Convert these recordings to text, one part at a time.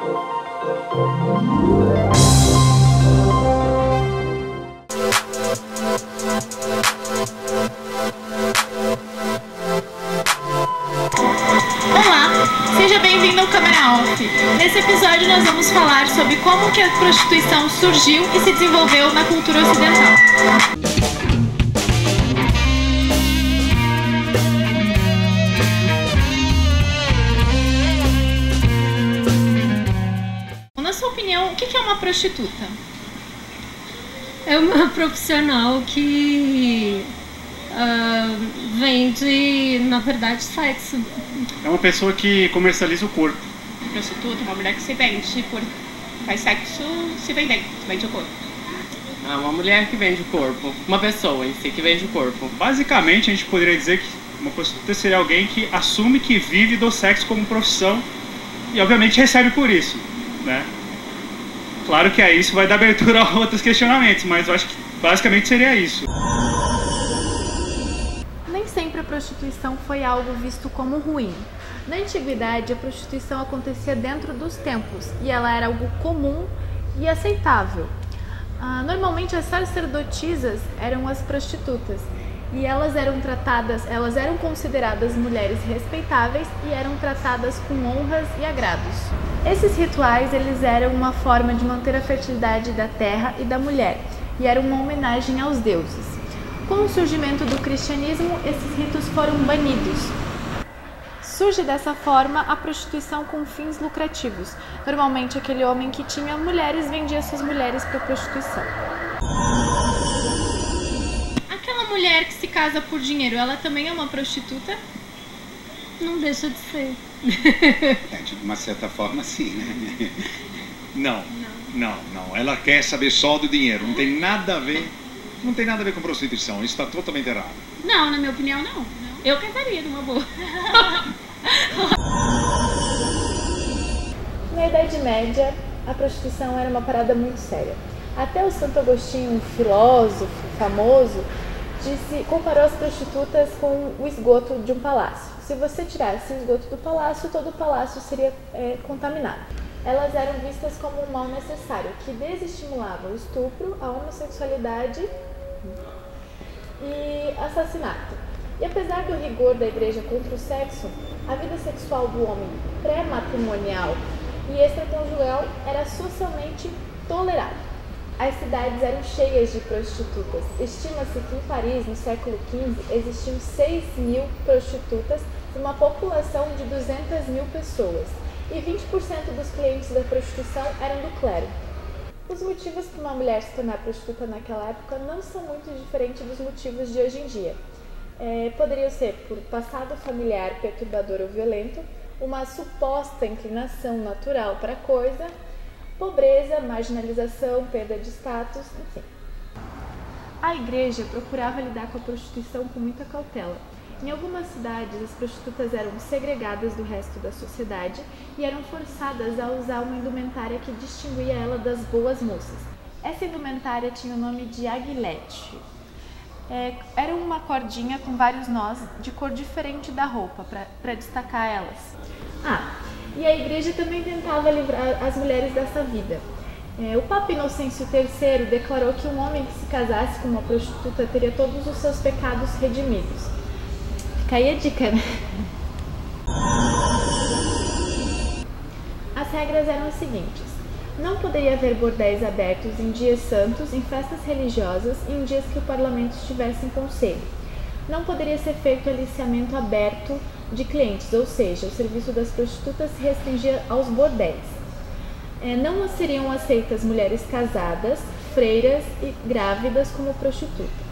Olá, seja bem-vindo ao Câmera Off. Nesse episódio nós vamos falar sobre como que a prostituição surgiu e se desenvolveu na cultura ocidental. Na sua opinião, o que é uma prostituta? É uma profissional que vende, na verdade, sexo. É uma pessoa que comercializa o corpo. Prostituta é uma mulher que se vende, faz sexo se vende o corpo. Ah, uma mulher que vende o corpo, uma pessoa em si que vende o corpo. Basicamente, a gente poderia dizer que uma prostituta seria alguém que assume que vive do sexo como profissão e, obviamente, recebe por isso, né? Claro que aí isso vai dar abertura a outros questionamentos, mas eu acho que basicamente seria isso. Nem sempre a prostituição foi algo visto como ruim. Na antiguidade, a prostituição acontecia dentro dos templos e ela era algo comum e aceitável. Normalmente as sacerdotisas eram as prostitutas e elas eram consideradas mulheres respeitáveis e eram tratadas com honras e agrados. Esses rituais eles eram uma forma de manter a fertilidade da terra e da mulher e era uma homenagem aos deuses. Com o surgimento do cristianismo, esses ritos foram banidos. Surge dessa forma a prostituição com fins lucrativos. Normalmente aquele homem que tinha mulheres vendia suas mulheres para prostituição. Aquela mulher que se casa por dinheiro, ela também é uma prostituta? Não deixa de ser. De uma certa forma, sim, né? Não. Ela quer saber só do dinheiro. Não tem nada a ver. Não tem nada a ver com prostituição. Isso está totalmente errado. Não, na minha opinião, não. Eu casaria numa boa. Na Idade Média, a prostituição era uma parada muito séria. Até o Santo Agostinho, um filósofo famoso, comparou as prostitutas com o esgoto de um palácio. Se você tirasse o esgoto do palácio, todo o palácio seria contaminado. Elas eram vistas como um mal necessário, que desestimulava o estupro, a homossexualidade e assassinato. E apesar do rigor da igreja contra o sexo, a vida sexual do homem pré-matrimonial e extraconjugal era socialmente tolerada. As cidades eram cheias de prostitutas. Estima-se que em Paris, no século XV, existiam 6.000 prostitutas e uma população de 200.000 pessoas. E 20% dos clientes da prostituição eram do clero. Os motivos para uma mulher se tornar prostituta naquela época não são muito diferentes dos motivos de hoje em dia. Poderia ser por passado familiar perturbador ou violento, uma suposta inclinação natural para a coisa, pobreza, marginalização, perda de status, enfim. A igreja procurava lidar com a prostituição com muita cautela. Em algumas cidades, as prostitutas eram segregadas do resto da sociedade e eram forçadas a usar uma indumentária que distinguia ela das boas moças. Essa indumentária tinha o nome de aguilete. Era uma cordinha com vários nós de cor diferente da roupa, para destacar elas. E a igreja também tentava livrar as mulheres dessa vida. O Papa Inocêncio III declarou que um homem que se casasse com uma prostituta teria todos os seus pecados redimidos. Fica aí a dica, né? As regras eram as seguintes. Não poderia haver bordéis abertos em dias santos, em festas religiosas e em dias que o parlamento estivesse em conselho. Não poderia ser feito aliciamento aberto de clientes, ou seja, o serviço das prostitutas se restringia aos bordéis. Não seriam aceitas mulheres casadas, freiras e grávidas como prostituta.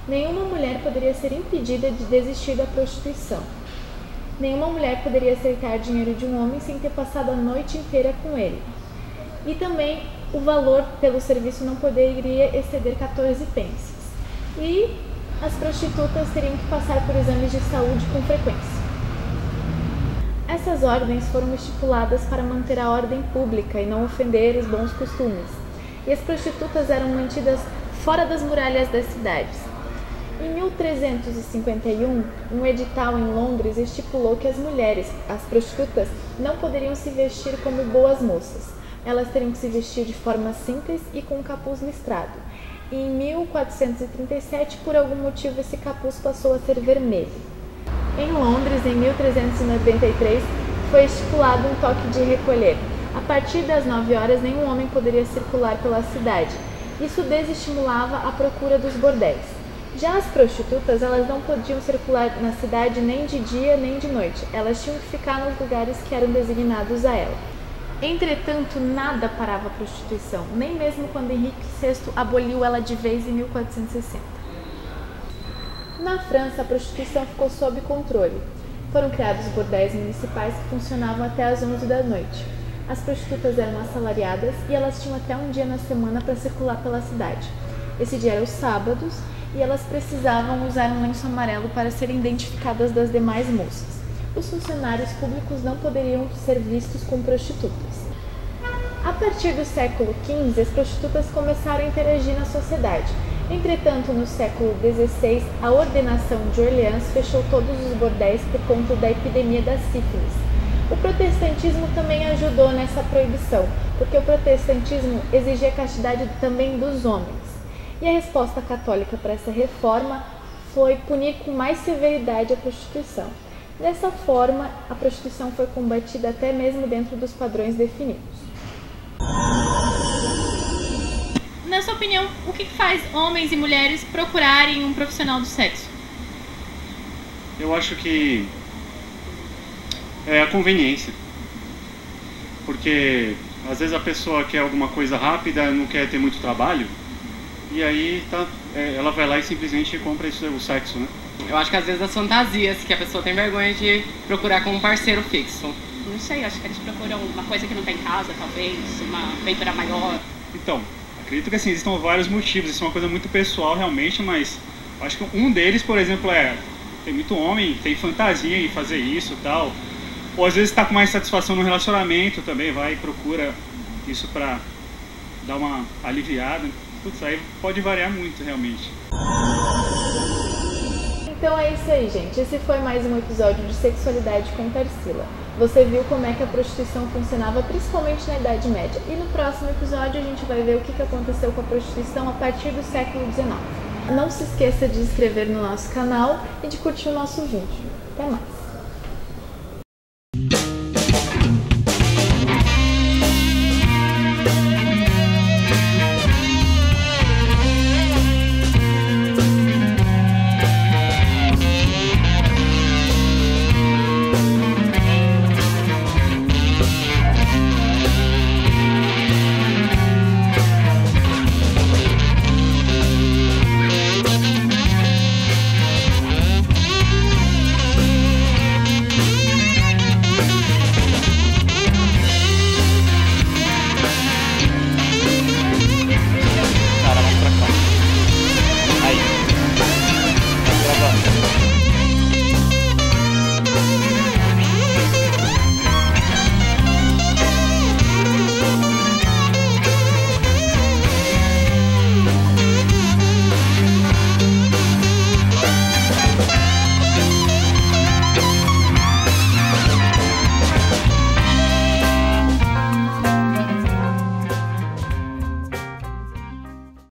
Nenhuma mulher poderia ser impedida de desistir da prostituição. Nenhuma mulher poderia aceitar dinheiro de um homem sem ter passado a noite inteira com ele. E também o valor pelo serviço não poderia exceder 14 pences. E as prostitutas teriam que passar por exames de saúde com frequência. Essas ordens foram estipuladas para manter a ordem pública e não ofender os bons costumes. E as prostitutas eram mantidas fora das muralhas das cidades. Em 1351, um edital em Londres estipulou que as mulheres, as prostitutas, não poderiam se vestir como boas moças. Elas teriam que se vestir de forma simples e com um capuz listrado. E em 1437, por algum motivo, esse capuz passou a ser vermelho. Em Londres, em 1393, foi estipulado um toque de recolher. A partir das 9 horas, nenhum homem poderia circular pela cidade. Isso desestimulava a procura dos bordéis. Já as prostitutas, elas não podiam circular na cidade nem de dia nem de noite. Elas tinham que ficar nos lugares que eram designados a ela. Entretanto, nada parava a prostituição, nem mesmo quando Henrique VI aboliu ela de vez em 1460. Na França, a prostituição ficou sob controle. Foram criados bordéis municipais que funcionavam até às 11 da noite. As prostitutas eram assalariadas e elas tinham até um dia na semana para circular pela cidade. Esse dia era os sábados e elas precisavam usar um lenço amarelo para serem identificadas das demais moças. Os funcionários públicos não poderiam ser vistos como prostitutas. A partir do século XV, as prostitutas começaram a interagir na sociedade. Entretanto, no século XVI, a ordenação de Orleans fechou todos os bordéis por conta da epidemia da sífilis. O protestantismo também ajudou nessa proibição, porque o protestantismo exigia a castidade também dos homens. E a resposta católica para essa reforma foi punir com mais severidade a prostituição. Dessa forma, a prostituição foi combatida até mesmo dentro dos padrões definidos. Na sua opinião, o que faz homens e mulheres procurarem um profissional do sexo? Eu acho que é a conveniência. Porque às vezes a pessoa quer alguma coisa rápida, não quer ter muito trabalho, e aí ela vai lá e simplesmente compra o sexo, né? Eu acho que às vezes as fantasias que a pessoa tem vergonha de procurar como um parceiro fixo. Não sei, acho que eles procuram uma coisa que não tem em casa, talvez, uma aventura maior. Então, acredito que assim, existam vários motivos, isso é uma coisa muito pessoal realmente, mas acho que um deles, por exemplo, tem muito homem que tem fantasia em fazer isso e tal, ou às vezes está com mais satisfação no relacionamento também, vai e procura isso pra dar uma aliviada. Putz, aí pode variar muito realmente. Então é isso aí, gente. Esse foi mais um episódio de Sexualidade com Tarsila. Você viu como é que a prostituição funcionava, principalmente na Idade Média. E no próximo episódio a gente vai ver o que aconteceu com a prostituição a partir do século XIX. Não se esqueça de se inscrever no nosso canal e de curtir o nosso vídeo. Até mais!